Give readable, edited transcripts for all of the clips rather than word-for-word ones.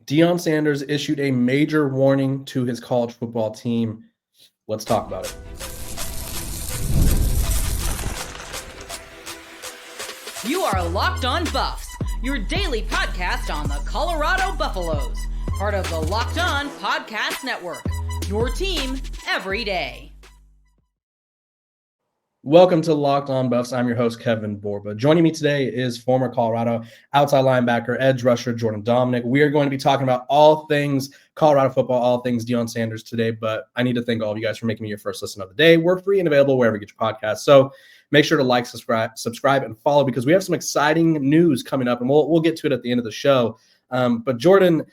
Deion Sanders issued a major warning to his college football team. Let's talk about it. You are Locked On Buffs, your daily podcast on the Colorado Buffaloes, part of the Locked On Podcast Network, your team every day. Welcome to Locked On Buffs. I'm your host, Kevin Borba. Joining me today is former Colorado outside linebacker, edge rusher, Jordan Domineck. We are going to be talking about all things Colorado football, all things Deion Sanders today, but I need to thank all of you guys for making me your first listen of the day. We're free and available wherever you get your podcasts. So make sure to like, subscribe, and follow because we have some exciting news coming up, and we'll get to it at the end of the show. But Jordan,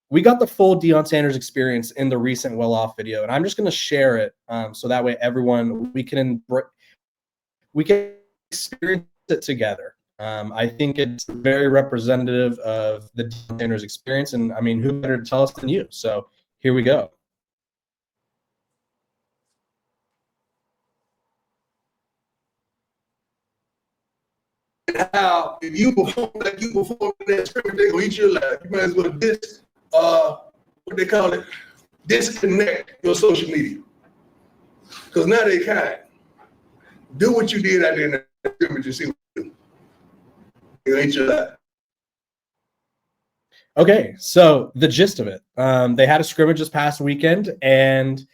we got the full Deion Sanders experience in the recent well-off video, and I'm just going to share it so that way everyone, we can experience it together. I think it's very representative of the Deion Sanders experience, and I mean, who better to tell us than you? So here we go. How if you perform like you perform in that scrimmage, they gonna eat your life. You might as well what they call it, disconnect your social media. Because now they kind. Do what you did out there in the scrimmage and see what you do. They gonna eat your life. Okay, so the gist of it, they had a scrimmage this past weekend, and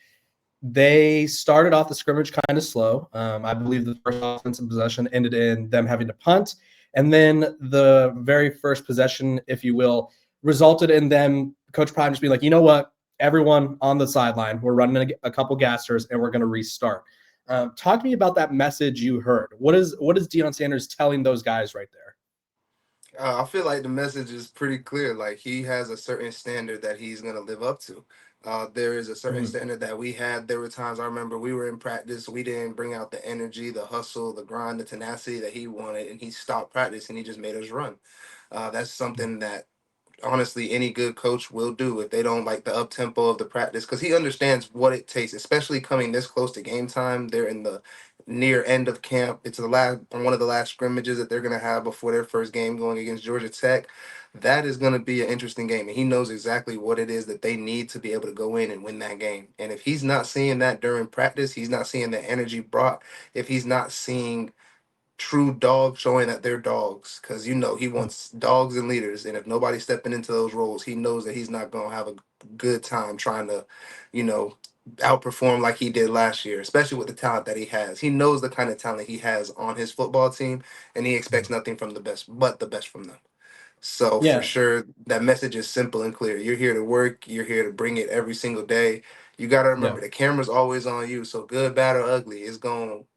they started off the scrimmage kind of slow. I believe the first offensive possession ended in them having to punt, and then the very first possession, if you will, resulted in them, Coach Prime just being like, you know what, everyone on the sideline, we're running a couple gassers, and we're going to restart. Talk to me about that message you heard. What is Deion Sanders telling those guys right there? I feel like the message is pretty clear. Like, he has a certain standard that he's going to live up to. There is a certain standard that we had. There were times I remember we were in practice. We didn't bring out the energy, the hustle, the grind, the tenacity that he wanted. And he stopped practice and he just made us run. That's something that honestly any good coach will do if they don't like the up tempo of the practice, because he understands what it takes, especially coming this close to game time. They're in the near end of camp. It's one of the last scrimmages that they're going to have before their first game going against Georgia Tech. That is going to be an interesting game, and he knows exactly what it is that they need to be able to go in and win that game. And if he's not seeing that during practice, he's not seeing the energy brought, if he's not seeing true dogs showing that they're dogs, because he wants dogs and leaders, and if nobody's stepping into those roles, he knows that he's not going to have a good time trying to outperform like he did last year, especially with the talent that he has. He knows the kind of talent he has on his football team, and he expects nothing from the best but the best from them. So for Yeah. sure, that message is simple and clear. You're here to work, you're here to bring it every single day. You got to remember, the camera's always on you, so good, bad, or ugly,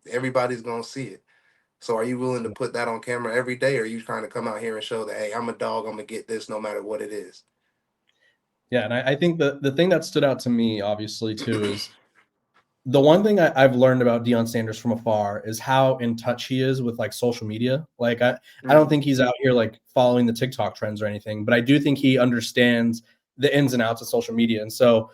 everybody's going to see it. So are you willing to put that on camera every day, or are you trying to come out here and show that, hey, I'm a dog, I'm going to get this no matter what it is? Yeah, and I think the thing that stood out to me, obviously, too, is the one thing I've learned about Deion Sanders from afar is how in touch he is with like social media. Like I don't think he's out here like following the TikTok trends or anything, but I do think he understands the ins and outs of social media. And so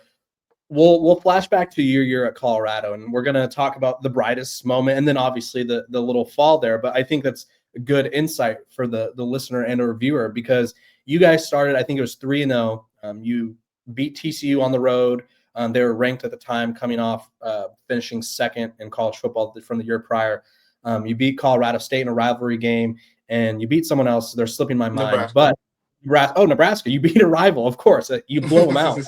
we'll flash back to your year at Colorado, and we're gonna talk about the brightest moment and then obviously the little fall there. But I think that's a good insight for the listener and or viewer, because you guys started, I think it was 3-0. You beat TCU on the road. They were ranked at the time, coming off finishing second in college football from the year prior. You beat Colorado State in a rivalry game, and you beat someone else. They're slipping my mind. But Nebraska. You beat a rival, of course. You blow them out.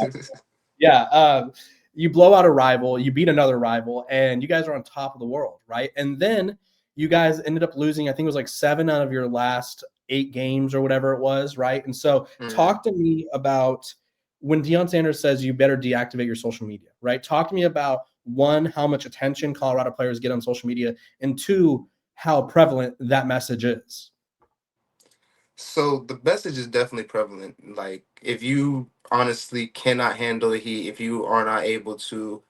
Yeah. You blow out a rival. You beat another rival, and you guys are on top of the world, right? And then you guys ended up losing, I think it was like 7 out of your last 8 games or whatever it was, right? And so talk to me about when Deion Sanders says you better deactivate your social media, right? Talk to me about, 1, how much attention Colorado players get on social media, and 2, how prevalent that message is. So the message is definitely prevalent. Like, if you honestly cannot handle the heat, if you are not able to,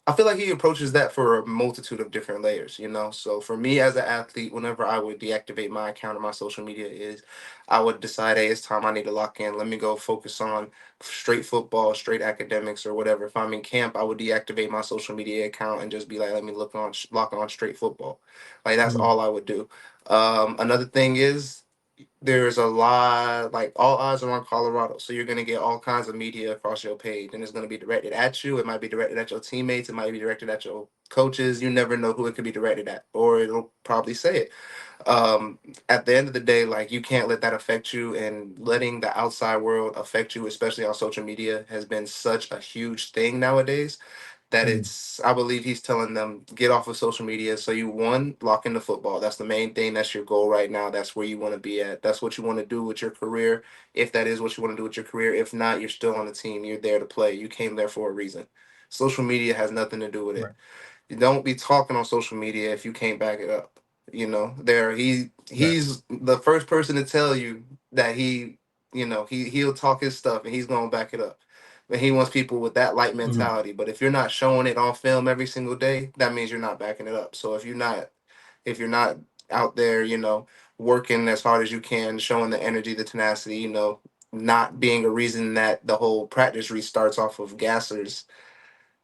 I feel like he approaches that for a multitude of different layers. So for me as an athlete, whenever I would deactivate my account or my social media I would decide, hey, it's time, I need to lock in. Let me go focus on straight football, straight academics, or whatever. If I'm in camp, I would deactivate my social media account and just be like, let me lock on straight football. Like, that's all I would do. Another thing is, there's a lot, like all eyes are on Colorado. So you're going to get all kinds of media across your page, and it's going to be directed at you. It might be directed at your teammates. It might be directed at your coaches. You never know who it could be directed at, or it'll probably say it. At the end of the day, like you can't let that affect you, and letting the outside world affect you, especially on social media, has been such a huge thing nowadays that it's, I believe he's telling them get off of social media. So you lock into football. That's the main thing. That's your goal right now. That's where you want to be at. That's what you want to do with your career. If that is what you want to do with your career. If not, you're still on the team. You're there to play. You came there for a reason. Social media has nothing to do with it. Right. You don't be talking on social media if you can't back it up. Right. He's the first person to tell you that he'll talk his stuff and he's gonna back it up. And he wants people with that light mentality. But if you're not showing it on film every single day, that means you're not backing it up. So if you're not out there, working as hard as you can, showing the energy, the tenacity, not being a reason that the whole practice restarts off of gassers,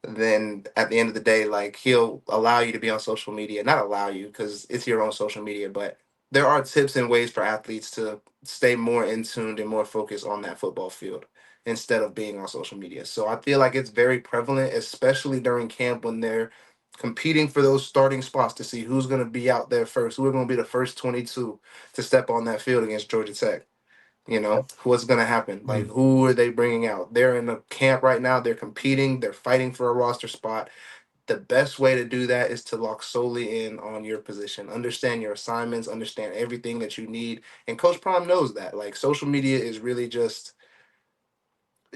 then at the end of the day, like he'll allow you to be on social media. Not allow you because it's your own social media, but there are tips and ways for athletes to stay more in tuned and more focused on that football field instead of being on social media. So I feel like it's very prevalent, especially during camp when they're competing for those starting spots to see who's going to be out there first, who are going to be the first 22 to step on that field against Georgia Tech. Yep. What's going to happen? Like, who are they bringing out? They're in a camp right now. They're competing. They're fighting for a roster spot. The best way to do that is to lock solely in on your position. Understand your assignments. Understand everything that you need. And Coach Prime knows that. Like, social media is really just,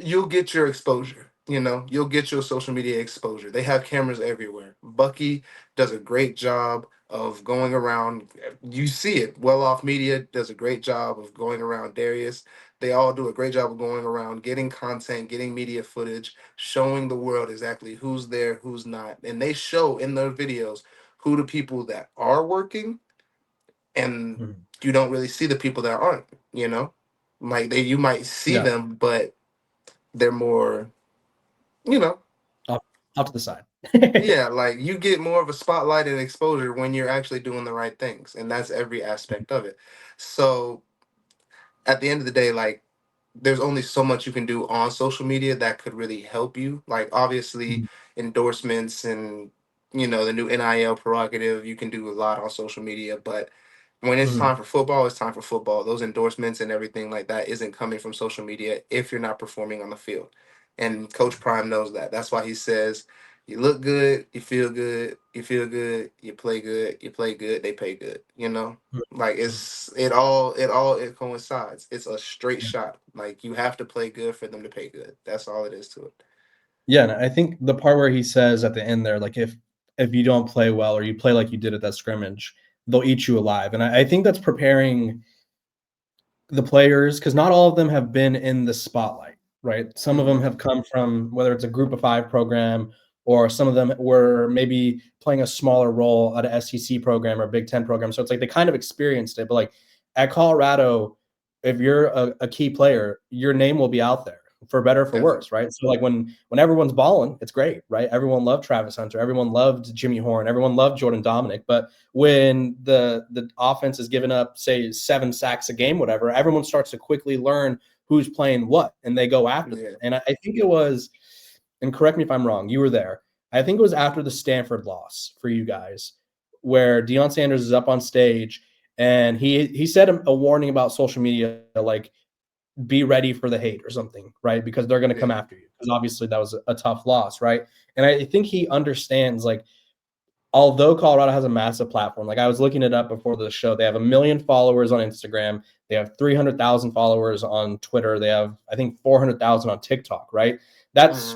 you'll get your exposure. You'll get your social media exposure. They have cameras everywhere. Bucky does a great job of going around. You see it. Well Off Media does a great job of going around. Darius, they all do a great job of going around, getting content, getting media footage, showing the world exactly who's there, who's not. And they show in their videos who the people that are working, and you don't really see the people that aren't, like you might see Yeah. them, but they're more, you know, Off to the side. yeah, like you get more of a spotlight and exposure when you're actually doing the right things, and that's every aspect of it. So at the end of the day, like there's only so much you can do on social media that could really help you. Like obviously endorsements and the new NIL prerogative, you can do a lot on social media, but when it's time for football, it's time for football. Those endorsements and everything like that isn't coming from social media if you're not performing on the field. And Coach Prime knows that. That's why he says you look good, you feel good, you play good, they pay good. Like it coincides. It's a straight shot. Like you have to play good for them to pay good. That's all it is to it. Yeah, and I think the part where he says at the end there, like if you don't play well or you play like you did at that scrimmage, they'll eat you alive. And I think that's preparing the players because not all of them have been in the spotlight, right? Some of them have come from whether it's a group of 5 program or some of them were maybe playing a smaller role at a SEC program or Big Ten program. So it's like they kind of experienced it. But like at Colorado, if you're a key player, your name will be out there for better or for worse, right? So like when everyone's balling, it's great, right? Everyone loved Travis Hunter, everyone loved Jimmy Horn, everyone loved Jordan Domineck. But when the offense is giving up, say, 7 sacks a game, whatever, everyone starts to quickly learn who's playing what, and they go after them. And I think it was, and correct me if I'm wrong, you were there. I think it was after the Stanford loss for you guys, where Deion Sanders is up on stage, and he said a warning about social media, like, be ready for the hate or something, right? Because they're going to come after you. Because obviously that was a tough loss, right? And I think he understands, like, although Colorado has a massive platform, like I was looking it up before the show, they have 1 million followers on Instagram. They have 300,000 followers on Twitter. They have, I think, 400,000 on TikTok, right? That's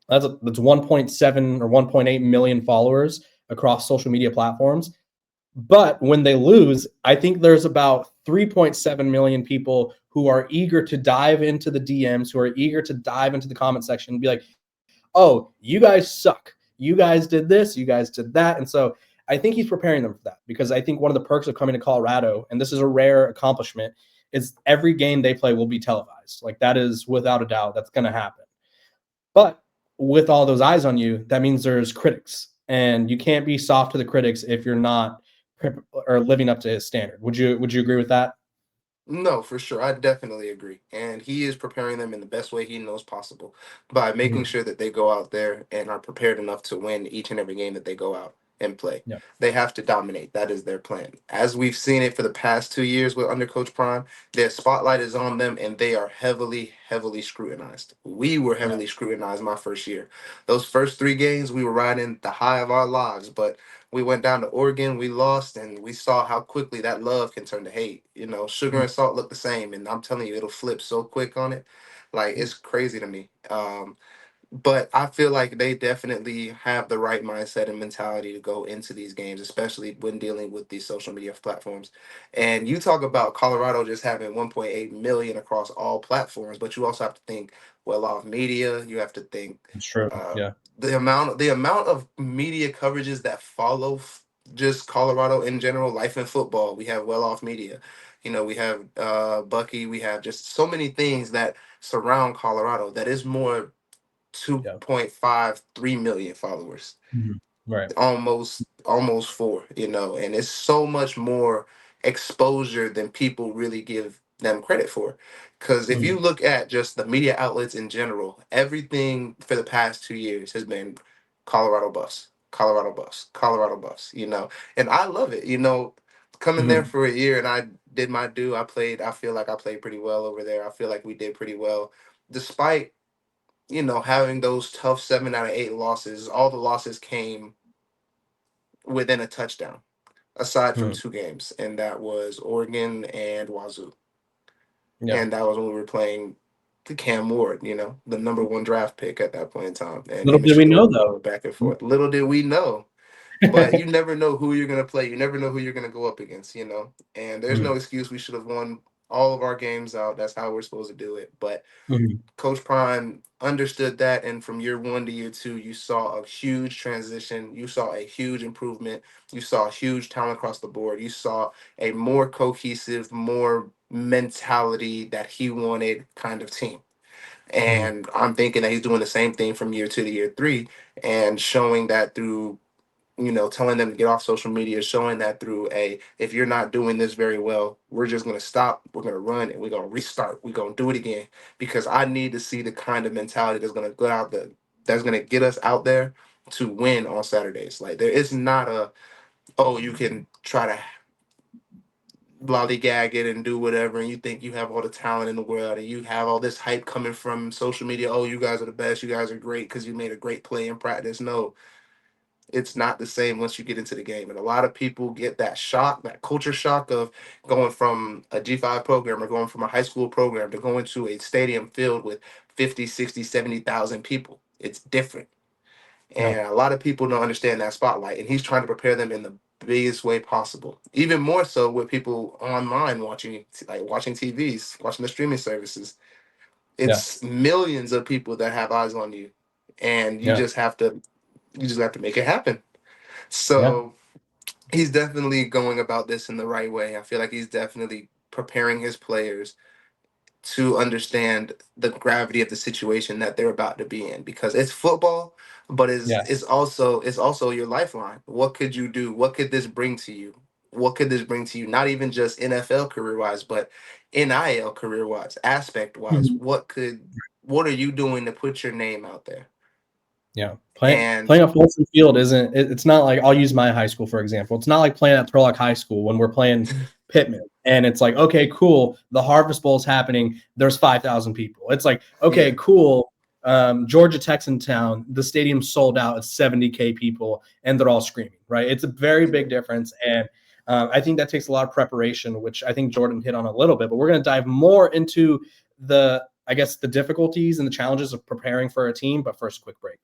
1.7 or 1.8 million followers across social media platforms. But when they lose, I think there's about 3.7 million people who are eager to dive into the DMs, who are eager to dive into the comment section and be like, oh, you guys suck. You guys did this. You guys did that. And so I think he's preparing them for that because I think one of the perks of coming to Colorado, and this is a rare accomplishment, is every game they play will be televised. Like that is without a doubt, that's going to happen. But with all those eyes on you, that means there's critics, and you can't be soft to the critics if you're not or living up to his standard. Would you agree with that? No, for sure. I definitely agree. And he is preparing them in the best way he knows possible by making Mhm. sure that they go out there and are prepared enough to win each and every game that they go out and play. Yeah. They have to dominate. That is their plan. As we've seen it for the past 2 years with under Coach Prime, their spotlight is on them and they are heavily, heavily scrutinized. We were Yeah. heavily scrutinized my first year. Those first 3 games, we were riding the high of our lives, but we went down to Oregon, we lost, and we saw how quickly that love can turn to hate. You know, sugar Mhm. and salt look the same, and I'm telling you, it'll flip so quick on it. Like it's crazy to me. But I feel like they definitely have the right mindset and mentality to go into these games, especially when dealing with these social media platforms. And you talk about Colorado just having 1.8 million across all platforms, but you also have to think well-off media. You have to think It's true. uh, Yeah. the amount of media coverages that follow just Colorado in general, life in football. We have well-off media. You know, we have Bucky. We have just so many things that surround Colorado that is more Yeah. 2.5, 3 million followers, Mhm. Right. almost 4, and it's so much more exposure than people really give them credit for. Because if you Mhm. look at just the media outlets in general, everything for the past 2 years has been Colorado bus, Colorado bus, Colorado bus, and I love it. Coming there Mhm. for a year and I did my due. I feel like I played pretty well over there. I feel like we did pretty well despite having those tough 7 out of 8 losses. All the losses came within a touchdown, aside from Mhm. 2 games, and that was Oregon and Wazoo. Yeah. And that was when we were playing the Cam Ward, the number 1 draft pick at that point in time. And Little him and did we Shador know, were though. going back and forth. Little did we know. But you never know who you're going to play. You never know who you're going to go up against. And there's no Mhm. excuse. We should have won all of our games out. That's how we're supposed to do it. But Mhm. Coach Prime understood that, and from year 1 to year 2, you saw a huge transition. You saw a huge improvement. You saw a huge talent across the board. You saw a more cohesive, more mentality that he wanted kind of team. Mhm. And I'm thinking that he's doing the same thing from year 2 to year 3, and showing that through telling them to get off social media, showing that through if you're not doing this very well, we're just going to stop, we're going to run, and we're going to restart, we're going to do it again, because I need to see the kind of mentality that's going to go out there, that's going to get us out there to win on Saturdays. Like, there is not oh, you can try to lollygag it and do whatever, and you think you have all the talent in the world, and you have all this hype coming from social media. Oh, you guys are the best, you guys are great because you made a great play in practice. No, it's not the same once you get into the game. And a lot of people get that shock, that culture shock of going from a G5 program or going from a high school program to going to a stadium filled with 50, 60, 70,000 people. It's different. Yeah. And a lot of people don't understand that spotlight. And he's trying to prepare them in the biggest way possible. Even more so with people online watching, like watching TVs, watching the streaming services. Yeah. It's millions of people that have eyes on you. And Yeah. you just have to make it happen. Yeah. So he's definitely going about this in the right way. I feel like he's definitely preparing his players to understand the gravity of the situation that they're about to be in, because it's football, but Yes. it's also your lifeline. What could you do? What could this bring to you? What could this bring to you? Not even just NFL career wise, but NIL career wise, aspect wise. Mhm. What are you doing to put your name out there? Yeah. And Playing a Folsom Field isn't it's not like I'll use my high school, for example. It's not like playing at Turlock High School when we're playing Pittman. And it's like, okay, cool. The Harvest Bowl is happening. There's 5,000 people. It's like, yeah, okay, cool. Georgia Tech's in town. The stadium's sold out. It's 70K people, and they're all screaming, right? It's a very yeah. big difference. And I think that takes a lot of preparation, which I think Jordan hit on a little bit. But we're going to dive more into I guess, the difficulties and the challenges of preparing for a team. But first, quick break.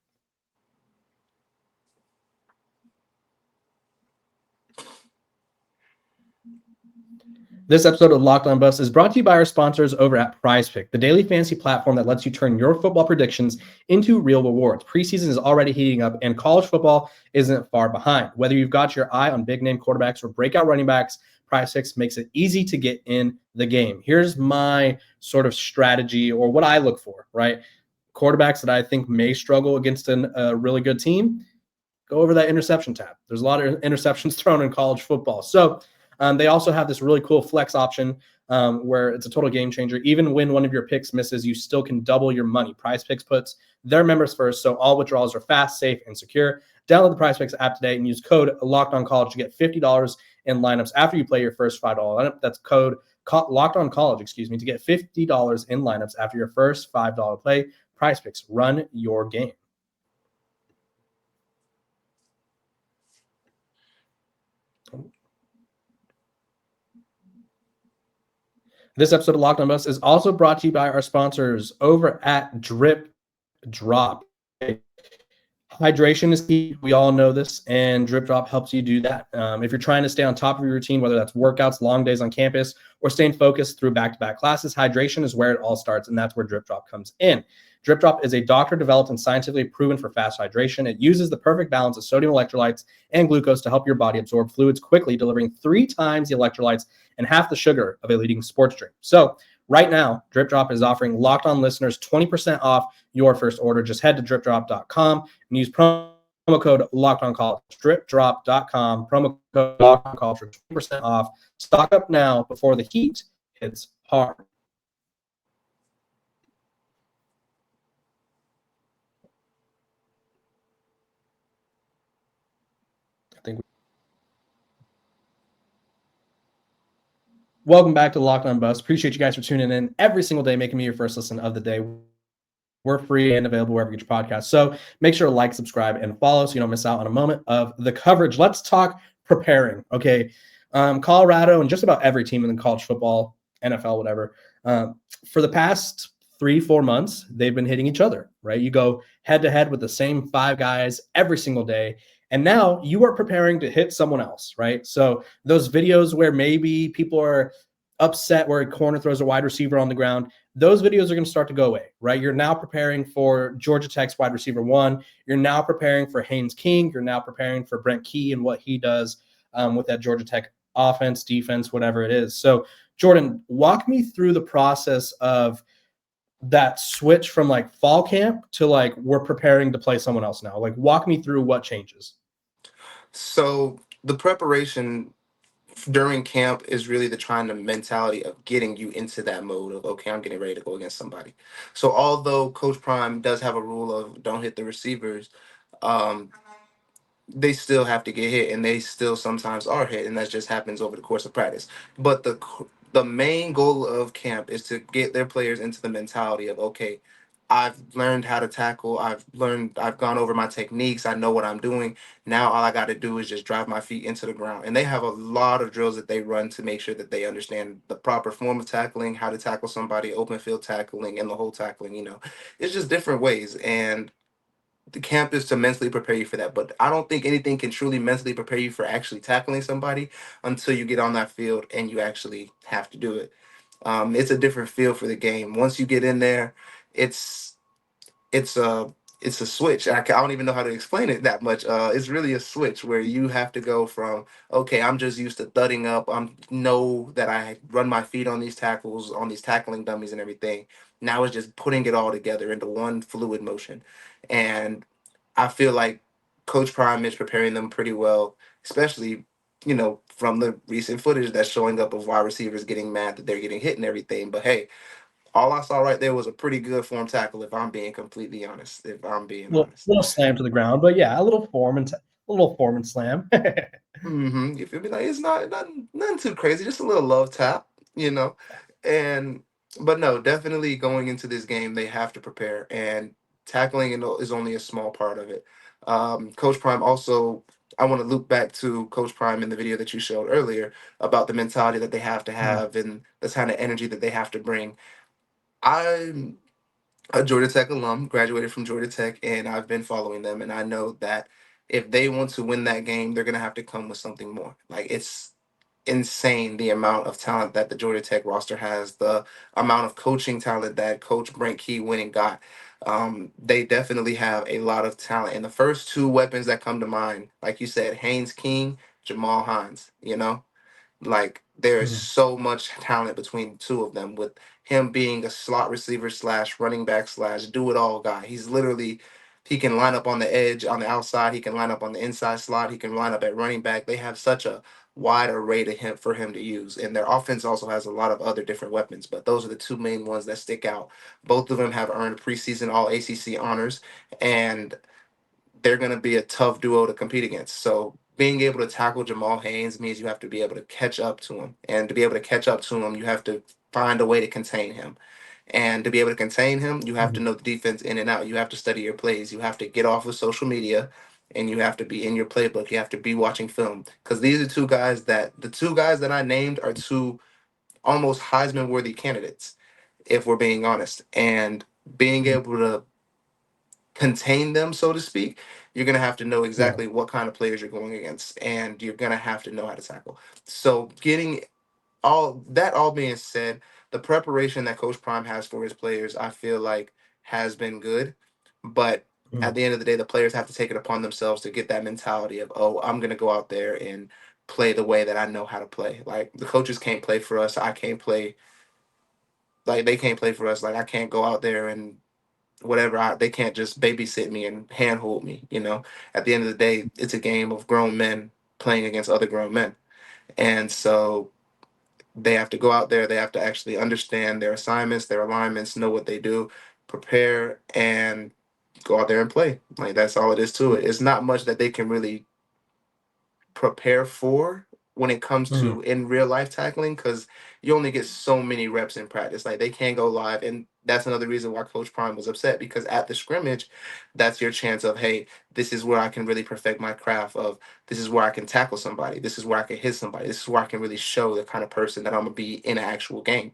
This episode of Locked On Buffs is brought to you by our sponsors over at PrizePicks, the daily fantasy platform that lets you turn your football predictions into real rewards. Preseason is already heating up, and college football isn't far behind. Whether you've got your eye on big-name quarterbacks or breakout running backs, PrizePicks makes it easy to get in the game. Here's my sort of strategy or what I look for, right? Quarterbacks that I think may struggle against a really good team, go over that interception tab. There's a lot of interceptions thrown in college football. So they also have this really cool flex option where it's a total game changer. Even when one of your picks misses, you still can double your money. PrizePicks puts their members first, so all withdrawals are fast, safe, and secure. Download the PrizePicks app today and use code LOCKEDONCollege to get $50 in lineups after you play your first $5 lineup. That's code LOCKEDONCollege, to get $50 in lineups after your first $5 play. PrizePicks, run your game. This episode of Locked On Buffs is also brought to you by our sponsors over at DripDrop. Hydration is key. We all know this, and DripDrop helps you do that. If you're trying to stay on top of your routine, whether that's workouts, long days on campus, or staying focused through back-to-back classes, hydration is where it all starts, and that's where DripDrop comes in. DripDrop is a doctor-developed and scientifically proven for fast hydration. It uses the perfect balance of sodium electrolytes and glucose to help your body absorb fluids quickly, delivering 3 times the electrolytes and half the sugar of a leading sports drink. So right now, DripDrop is offering Locked On listeners 20% off your first order. Just head to DripDrop.com and use promo code LOCKEDONCollege. DripDrop.com, promo code LOCKEDONCollege for 20% off. Stock up now before the heat hits hard. Welcome back to Locked On Buffs. Appreciate you guys for tuning in every single day, making me your first listen of the day. We're free and available wherever you get your podcast. So make sure to like, subscribe, and follow so you don't miss out on a moment of the coverage. Let's talk preparing. Okay. Colorado and just about every team in the college football, NFL, whatever, for the past 3-4 months, they've been hitting each other, right? You go head to head with the same 5 guys every single day. And now you are preparing to hit someone else, right? So those videos where maybe people are upset where a corner throws a wide receiver on the ground, those videos are going to start to go away, right? You're now preparing for Georgia Tech's wide receiver 1. You're now preparing for Haynes King. You're now preparing for Brent Key and what he does with that Georgia Tech offense, defense, whatever it is. So Jordan, walk me through the process of that switch from like fall camp to like we're preparing to play someone else now. Like walk me through what changes. So the preparation during camp is really the trying to mentality of getting you into that mode of, okay, I'm getting ready to go against somebody. So although Coach Prime does have a rule of don't hit the receivers, they still have to get hit, and they still sometimes are hit, and that just happens over the course of practice. But the main goal of camp is to get their players into the mentality of, okay, I've learned how to tackle. I've gone over my techniques. I know what I'm doing. Now all I got to do is just drive my feet into the ground. And they have a lot of drills that they run to make sure that they understand the proper form of tackling, how to tackle somebody, open field tackling, and the whole tackling. It's just different ways. And the camp is to mentally prepare you for that. But I don't think anything can truly mentally prepare you for actually tackling somebody until you get on that field and you actually have to do it. It's a different feel for the game. Once you get in there, it's it's a it's a switch. I don't even know how to explain it that much. It's really a switch where you have to go from, okay, I'm just used to thudding up. I know that I run my feet on these tackles, on these tackling dummies and everything. Now it's just putting it all together into one fluid motion. And I feel like Coach Prime is preparing them pretty well, especially, from the recent footage that's showing up of wide receivers getting mad that they're getting hit and everything. But hey, all I saw right there was a pretty good form tackle, if I'm being completely honest. If I'm being honest. Little slam to the ground, but yeah, a little form and slam. You feel me? Like it's nothing too crazy, just a little love tap. And but no, definitely going into this game, they have to prepare, and tackling is only a small part of it. Coach Prime also, I want to loop back to Coach Prime in the video that you showed earlier about the mentality that they have to have and the kind of energy that they have to bring. I'm a Georgia Tech alum, graduated from Georgia Tech, and I've been following them. And I know that if they want to win that game, they're going to have to come with something more. Like, it's insane the amount of talent that the Georgia Tech roster has, the amount of coaching talent that Coach Brent Key went and got. They definitely have a lot of talent. And the first 2 weapons that come to mind, like you said, Haynes King, Jamal Hines. Like, there is so much talent between the 2 of them, with him being a slot receiver / running back / do it all guy. He can line up on the edge, on the outside. He can line up on the inside slot. He can line up at running back. They have such a wide array for him to use. And their offense also has a lot of other different weapons, but those are the two main ones that stick out. Both of them have earned preseason All ACC honors, and they're going to be a tough duo to compete against. So being able to tackle Jamal Haynes means you have to be able to catch up to him. And to be able to catch up to him, you have to find a way to contain him. And to be able to contain him, you have to know the defense in and out. You have to study your plays. You have to get off of social media, and you have to be in your playbook. You have to be watching film. Because these are the two guys that I named are two almost Heisman worthy candidates, if we're being honest. And being able to contain them, so to speak, you're going to have to know exactly what kind of players you're going against, and you're going to have to know how to tackle. So getting all being said, the preparation that Coach Prime has for his players, I feel like has been good. But at the end of the day, the players have to take it upon themselves to get that mentality of, oh, I'm going to go out there and play the way that I know how to play. Like, the coaches can't play for us. I can't play. Like, they can't play for us. Like, I can't go out there and whatever. They can't just babysit me and handhold me. At the end of the day, it's a game of grown men playing against other grown men. And so they have to go out there. They have to actually understand their assignments, their alignments, know what they do, prepare, and go out there and play. Like, that's all it is to it. It's not much that they can really prepare for when it comes to in real life tackling, because you only get so many reps in practice. Like, they can't go live, and that's another reason why Coach Prime was upset, because at the scrimmage, that's your chance of, hey, this is where I can really perfect my craft of, this is where I can tackle somebody, this is where I can hit somebody, this is where I can really show the kind of person that I'm gonna be in an actual game.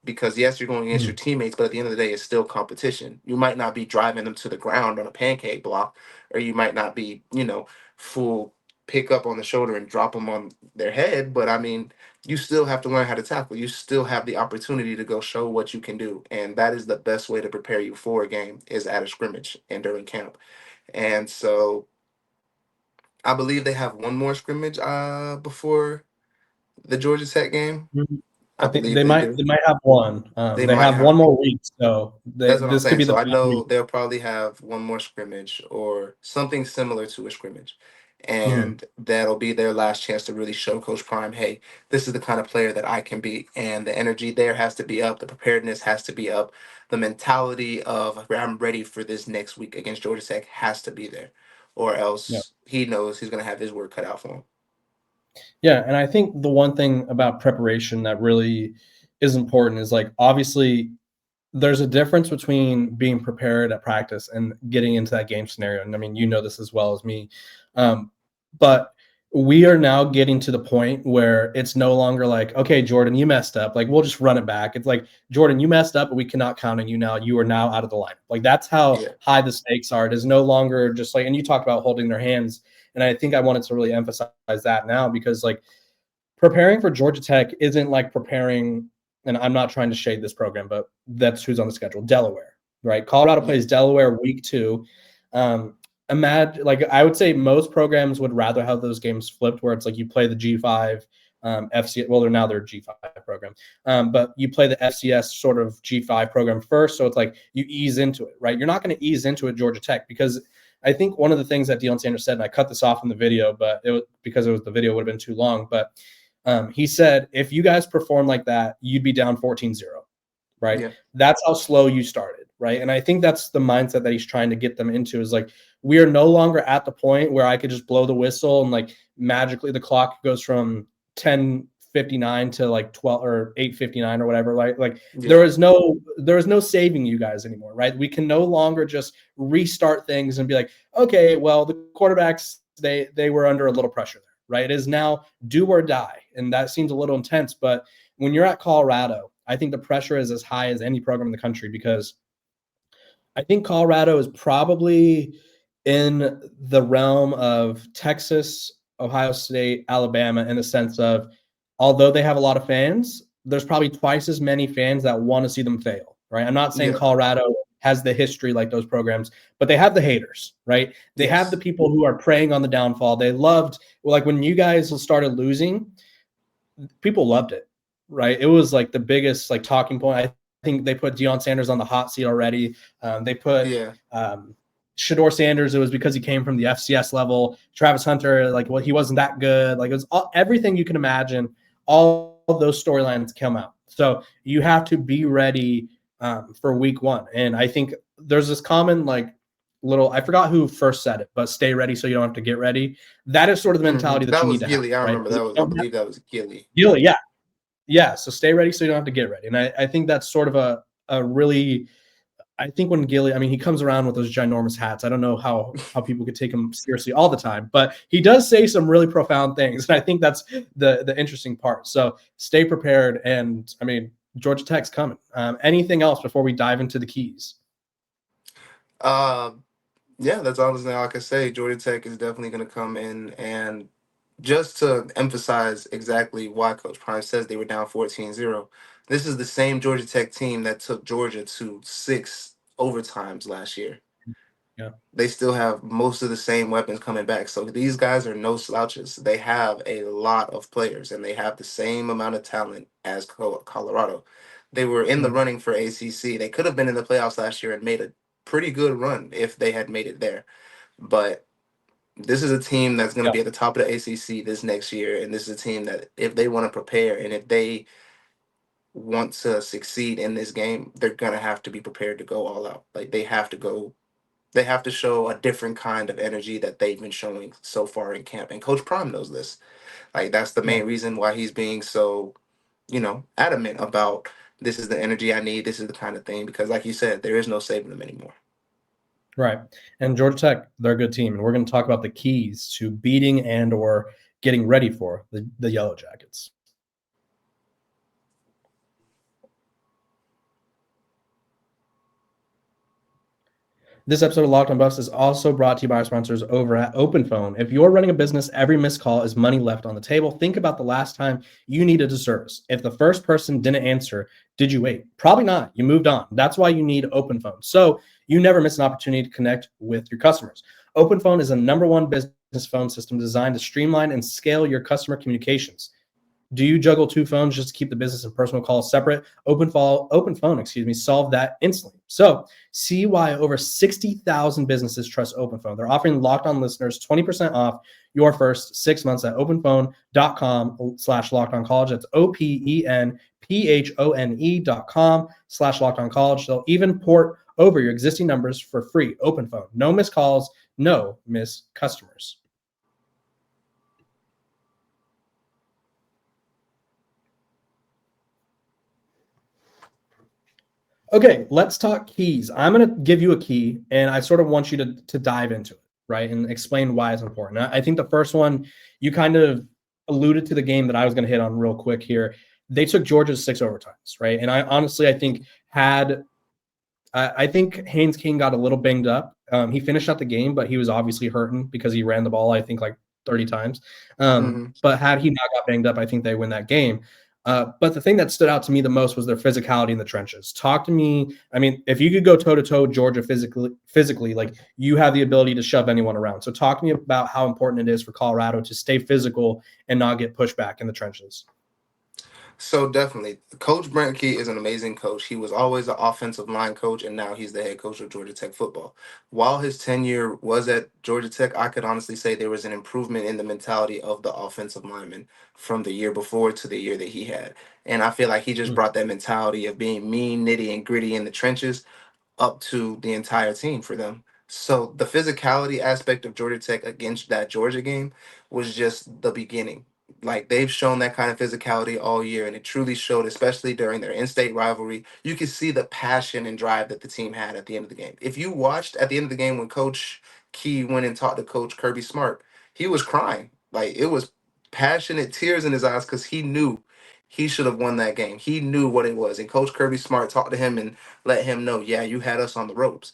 Because yes, you're going against your teammates, but at the end of the day, it's still competition. You might not be driving them to the ground on a pancake block, or you might not be, full pick up on the shoulder and drop them on their head. But I mean, you still have to learn how to tackle. You still have the opportunity to go show what you can do. And that is the best way to prepare you for a game, is at a scrimmage and during camp. And so I believe they have one more scrimmage before the Georgia Tech game. I I think believe they they might do. they might have one. They They might have have. one more week, so That's what I'm this could saying. be the So I final know week. they'll probably have one more scrimmage or something similar to a scrimmage. Mhm. And that'll be their last chance to really show Coach Prime, hey, this is the kind of player that I can be. And the energy there has to be up. The preparedness has to be up. The mentality of, I'm ready for this next week against Georgia Tech, has to be there. Or Yeah. else he knows he's going to have his work cut out for him. Yeah, and I think the one thing about preparation that really is important is, like, obviously there's a difference between being prepared at practice and getting into that game scenario. And I mean, you know this as well as me. But we are now getting to the point where it's no longer like, okay, Jordan, you messed up. Like, we'll just run it back. It's like, Jordan, you messed up, but we cannot count on you now. You are now out of the lineup. Like, that's how Yeah. high the stakes are. It is no longer just like, and you talked about holding their hands. And I think I wanted to really emphasize that now, because, like, preparing for Georgia Tech isn't like preparing, and I'm not trying to shade this program, but that's who's on the schedule. Delaware, right? Colorado Yeah. plays Delaware week 2. Imagine, like, I would say most programs would rather have those games flipped, where it's like you play the G5 FC. Well, they're G5 program, but you play the FCS sort of G5 program first. So it's like you ease into it, right? You're not going to ease into it Georgia Tech, because I think one of the things that Deion Sanders said, and I cut this off in the video, but it was because the video would have been too long. But he said, if you guys perform like that, you'd be down 14-0, right? Yeah. That's how slow you started, right? And I think that's the mindset that he's trying to get them into, is like, we are no longer at the point where I could just blow the whistle and like magically the clock goes from 10:59 to like 12 or 8:59 or whatever. Like Yeah. there is no saving you guys anymore, right? We can no longer just restart things and be like, okay, well, the quarterbacks, they were under a little pressure there, right? It is now do or die. And that seems a little intense, but when you're at Colorado, I think the pressure is as high as any program in the country, because I think Colorado is probably in the realm of Texas, Ohio State, Alabama, in the sense of, although they have a lot of fans, there's probably twice as many fans that want to see them fail, right? I'm not saying Yeah. Colorado has the history like those programs, but they have the haters, right? They have the people who are preying on the downfall. They loved, like, when you guys started losing, people loved it, right? It was like the biggest like talking point. I think they put Deion Sanders on the hot seat already. They put Yeah. Shador Sanders, it was because he came from the FCS level. Travis Hunter, like, well, he wasn't that good. Like, it was everything you can imagine. All of those storylines come out. So you have to be ready for week one. And I think there's this common, like, little, I forgot who first said it, but stay ready so you don't have to get ready. That is sort of the mentality that That you was need to have. Gilly. I Right? remember that was. I believe that was Gilly. Gilly, yeah. Yeah. So stay ready so you don't have to get ready. And I think that's sort of a really, I think when Gilly, I mean, he comes around with those ginormous hats. I don't know how people could take him seriously all the time, but he does say some really profound things. And I think that's the interesting part. So stay prepared. And I mean, Georgia Tech's coming. Anything else before we dive into the keys? Yeah, that's honestly all I can say. Georgia Tech is definitely going to come in, and just to emphasize exactly why Coach Prime says they were down 14-0, this is the same Georgia Tech team that took Georgia to 6 overtimes last year. Yeah. They still have most of the same weapons coming back. So these guys are no slouches. They have a lot of players, and they have the same amount of talent as Colorado. They were in the Mhm. running for ACC. They could have been in the playoffs last year and made a pretty good run if they had made it there. But this is a team that's going to Yeah. be at the top of the ACC this next year, and this is a team that if they want to prepare and if they want to succeed in this game, they're going to have to be prepared to go all out. Like they have to go, they have to show a different kind of energy that they've been showing so far in camp. And Coach Prime knows this. Like that's the Yeah. main reason why he's being so, adamant about this is the energy I need. This is the kind of thing because, like you said, there is no saving them anymore. Right. And Georgia Tech, they're a good team. And we're going to talk about the keys to beating and or getting ready for the Yellow Jackets. This episode of Locked on Buffs is also brought to you by our sponsors over at OpenPhone. If you're running a business, every missed call is money left on the table. Think about the last time you needed a service. If the first person didn't answer, did you wait? Probably not. You moved on. That's why you need OpenPhone. So you never miss an opportunity to connect with your customers. OpenPhone is a #1 business phone system designed to streamline and scale your customer communications. Do you juggle 2 phones just to keep the business and personal calls separate? OpenPhone, solve that instantly. So see why over 60,000 businesses trust OpenPhone. They're offering Locked On listeners 20% off your first 6 months at openphone.com/lockedoncollege. That's OpenPhone.com/lockedoncollege. They'll even port over your existing numbers for free. OpenPhone. No missed calls, no missed customers. Okay, let's talk keys. I'm going to give you a key, and I sort of want you to dive into it, right, and explain why it's important. I think the first one, you kind of alluded to the game that I was going to hit on real quick here. They took Georgia to 6 overtimes, right? And I think I think Haynes King got a little banged up. He finished out the game, but he was obviously hurting because he ran the ball, I think, like 30 times. But had he not got banged up, I think they win that game. But the thing that stood out to me the most was their physicality in the trenches. Talk to me. I mean, if you could go toe-to-toe with Georgia physically, like you have the ability to shove anyone around. So talk to me about how important it is for Colorado to stay physical and not get pushed back in the trenches. So definitely, Coach Brent Key is an amazing coach. He was always an offensive line coach, and now he's the head coach of Georgia Tech football. While his tenure was at Georgia Tech, I could honestly say there was an improvement in the mentality of the offensive lineman from the year before to the year that he had. And I feel like he just brought that mentality of being mean, nitty, and gritty in the trenches up to the entire team for them. So the physicality aspect of Georgia Tech against that Georgia game was just the beginning. Like they've shown that kind of physicality all year, and it truly showed, especially during their in-state rivalry. You could see the passion and drive that the team had at the end of the game. If you watched at the end of the game when Coach Key went and talked to Coach Kirby Smart, he was crying. Like it was passionate tears in his eyes because he knew he should have won that game. He knew what it was, and Coach Kirby Smart talked to him and let him know, yeah, you had us on the ropes.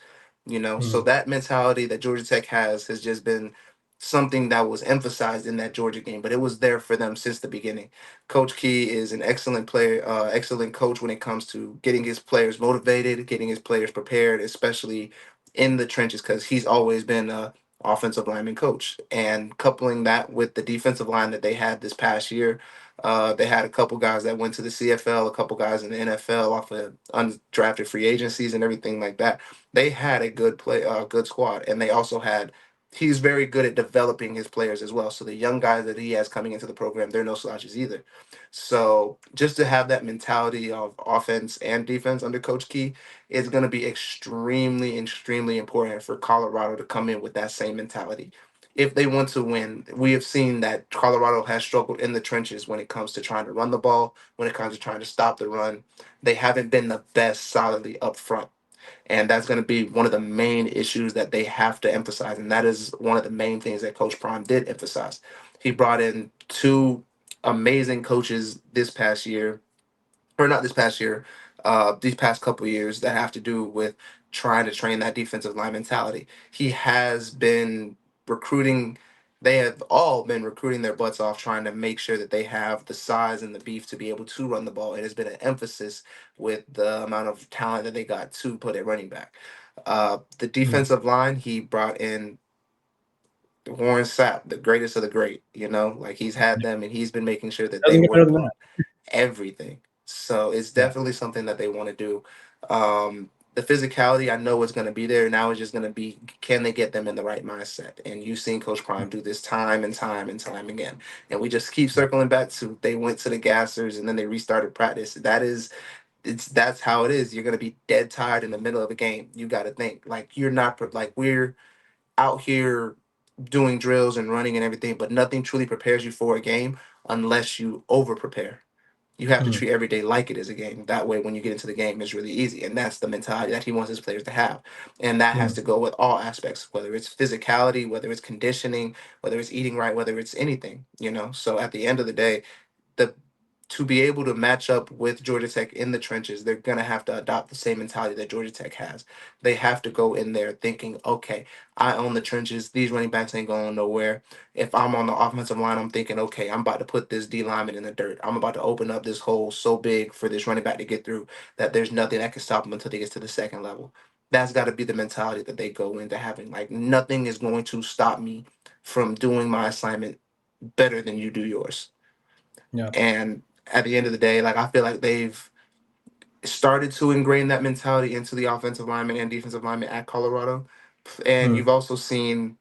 So that mentality that Georgia Tech has just been something that was emphasized in that Georgia game, but it was there for them since the beginning. Coach Key is an excellent player, excellent coach when it comes to getting his players motivated, getting his players prepared, especially in the trenches, because he's always been a offensive lineman coach. And coupling that with the defensive line that they had this past year, They had a couple guys that went to the CFL, a couple guys in the NFL off of undrafted free agencies and everything like that. They had a good squad, and they also had. He's very good at developing his players as well. So the young guys that he has coming into the program, they're no slouches either. So just to have that mentality of offense and defense under Coach Key is going to be extremely, extremely important for Colorado to come in with that same mentality. If they want to win, we have seen that Colorado has struggled in the trenches when it comes to trying to run the ball, when it comes to trying to stop the run. They haven't been the best solidly up front. And that's going to be one of the main issues that they have to emphasize. And that is one of the main things that Coach Prime did emphasize. He brought in two amazing coaches this past year, or not this past year, these past couple of years that have to do with trying to train that defensive line mentality. He has been recruiting. They have all been recruiting their butts off, trying to make sure that they have the size and the beef to be able to run the ball. It has been an emphasis with the amount of talent that they got to put at running back. The Mhm. defensive line, he brought in Warren Sapp, the greatest of the great. Like he's had them, and he's been making sure that they Doesn't get better work than on that. everything. So it's Yeah. definitely something that they want to do. The physicality, I know it's going to be there. Now it's just going to be, can they get them in the right mindset? And you've seen Coach Prime do this time and time and time again. And we just keep circling back to they went to the gassers and then they restarted practice. That's how it is. You're going to be dead tired in the middle of a game. You got to think like you're not like we're out here doing drills and running and everything, but nothing truly prepares you for a game unless you over prepare. You have to Mhm. treat every day like it is a game. That way, when you get into the game, it's really easy. And that's the mentality that he wants his players to have. And that has Mhm. to go with all aspects, whether it's physicality, whether it's conditioning, whether it's eating right, whether it's anything. So at the end of the day, the to be able to match up with Georgia Tech in the trenches, they're gonna have to adopt the same mentality that Georgia Tech has. They have to go in there thinking, okay, I own the trenches. These running backs ain't going nowhere. If I'm on the offensive line, I'm thinking, okay, I'm about to put this D lineman in the dirt. I'm about to open up this hole so big for this running back to get through that there's nothing that can stop him until he gets to the second level. That's got to be the mentality that they go into having. Like nothing is going to stop me from doing my assignment better than you do yours. Yeah. And at the end of the day, like I feel like they've started to ingrain that mentality into the offensive lineman and defensive lineman at Colorado. And Mhm. you've also seen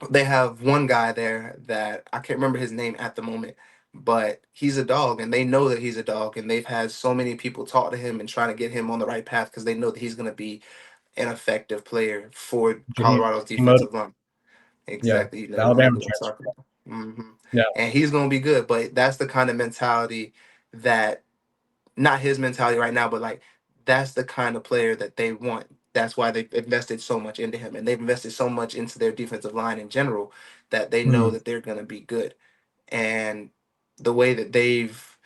they have one guy there that I can't remember his name at the moment, but he's a dog and they know that he's a dog and they've had so many people talk to him and trying to get him on the right path because they know that he's going to be an effective player for Jaheim Colorado's Jaheim. defensive line. Yeah. Exactly. You The know Alabama exactly what I'm transfer. talking about. Yeah. And he's going to be good, but that's the kind of mentality that not his mentality right now, but like that's the kind of player that they want. That's why they've invested so much into him, and they've invested so much into their defensive line in general that they know Mhm. that they're going to be good. And the way that they've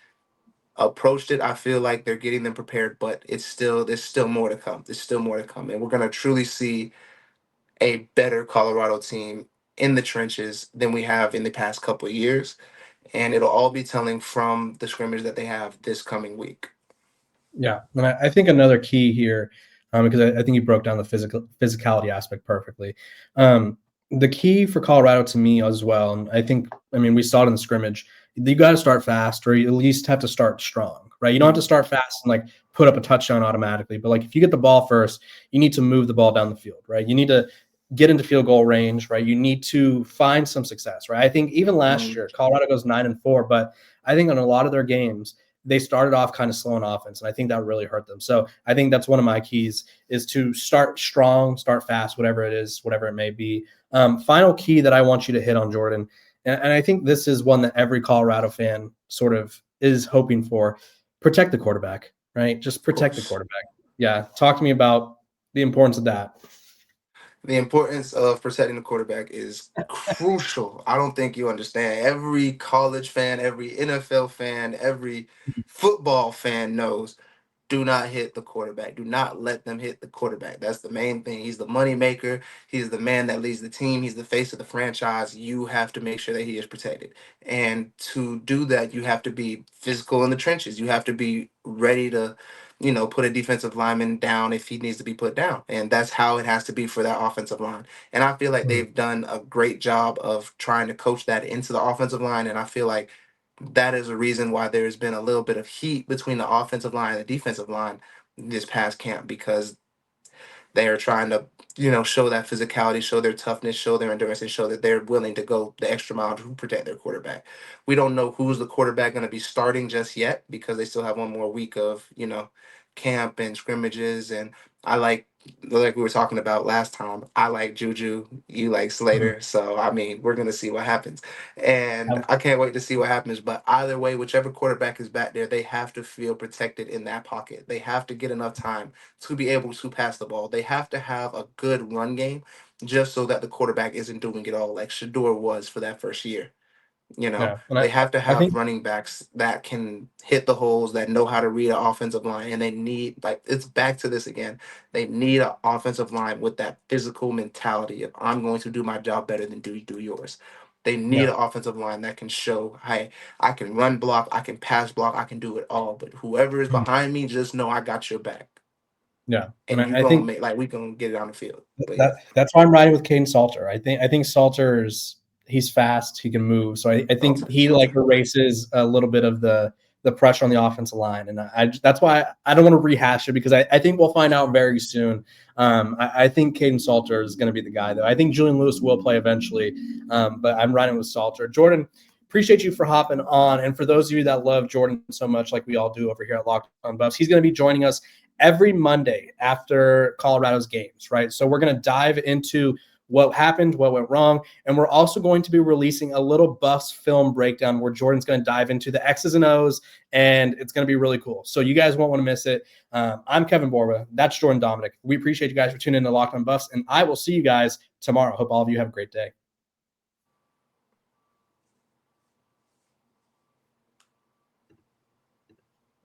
approached it, I feel like they're getting them prepared, but there's still more to come. There's still more to come, and we're going to truly see a better Colorado team in the trenches than we have in the past couple of years, and it'll all be telling from the scrimmage that they have this coming week. Yeah, and I think another key here, because I think you broke down the physicality aspect perfectly. The key for Colorado to me as well, and I mean, we saw it in the scrimmage. You got to start fast, or you at least have to start strong, right? You don't have to start fast and like put up a touchdown automatically, but like if you get the ball first, you need to move the ball down the field, right? You need to get into field goal range, right? You need to find some success, right? I think even last Mm. year, Colorado goes 9-4, but I think in a lot of their games they started off kind of slow in offense, and I think that really hurt them. So I think that's one of my keys is to start strong, start fast, whatever it is, whatever it may be. Final key that I want you to hit on, Jordan, and I think this is one that every Colorado fan sort of is hoping for: protect the quarterback, right? Just Of protect the course. quarterback. Yeah, talk to me about the importance of that. The importance of protecting the quarterback is crucial. I don't think you understand. Every college fan, every NFL fan, every football fan knows do not hit the quarterback. Do not let them hit the quarterback. That's the main thing. He's the money maker. He's the man that leads the team. He's the face of the franchise. You have to make sure that he is protected. And to do that, you have to be physical in the trenches. You have to be ready to, put a defensive lineman down if he needs to be put down. And that's how it has to be for that offensive line. And I feel like Mm. they've done a great job of trying to coach that into the offensive line. And I feel like that is a reason why there's been a little bit of heat between the offensive line and the defensive line this past camp, because they are trying to, show that physicality, show their toughness, show their endurance, and show that they're willing to go the extra mile to protect their quarterback. We don't know who's the quarterback going to be starting just yet, because they still have one more week of, camp and scrimmages. And I like we were talking about last time, I like Juju, you like Mhm. Slater. So, I mean, we're going to see what happens. And I can't wait to see what happens. But either way, whichever quarterback is back there, they have to feel protected in that pocket. They have to get enough time to be able to pass the ball. They have to have a good run game, just so that the quarterback isn't doing it all like Shador was for that first year. Yeah, and They have to I have think running backs that can hit the holes, that know how to read an offensive line, and they need, like, it's back to this again. They need an offensive line with that physical mentality of, I'm going to do my job better than you do yours. They need yeah. an offensive line that can show, hey, I can run block, I can pass block, I can do it all. But whoever is Mhm. behind me, just know I got your back, Yeah, and and you I gonna think make, like, we gonna get it on the field. But yeah, that's why I'm riding with Caden Salter. I think Salter's he's fast, he can move. So I think he like Salter. erases a little bit of the pressure on the offensive line, and that's why I don't want to rehash it, because I think we'll find out very soon. I think Caden Salter is going to be the guy, though. I think Julian Lewis will play eventually, but I'm riding with Salter. Jordan, appreciate you for hopping on, and for those of you that love Jordan so much, like we all do over here at Locked On Buffs, he's going to be joining us every Monday after Colorado's games, right? So we're going to dive into what happened, what went wrong, and we're also going to be releasing a little Buffs film breakdown where Jordan's going to dive into the X's and O's, and it's going to be really cool. So you guys won't want to miss it. I'm Kevin Borba. That's Jordan Domineck. We appreciate you guys for tuning in to Locked On Buffs, and I will see you guys tomorrow. Hope all of you have a great day.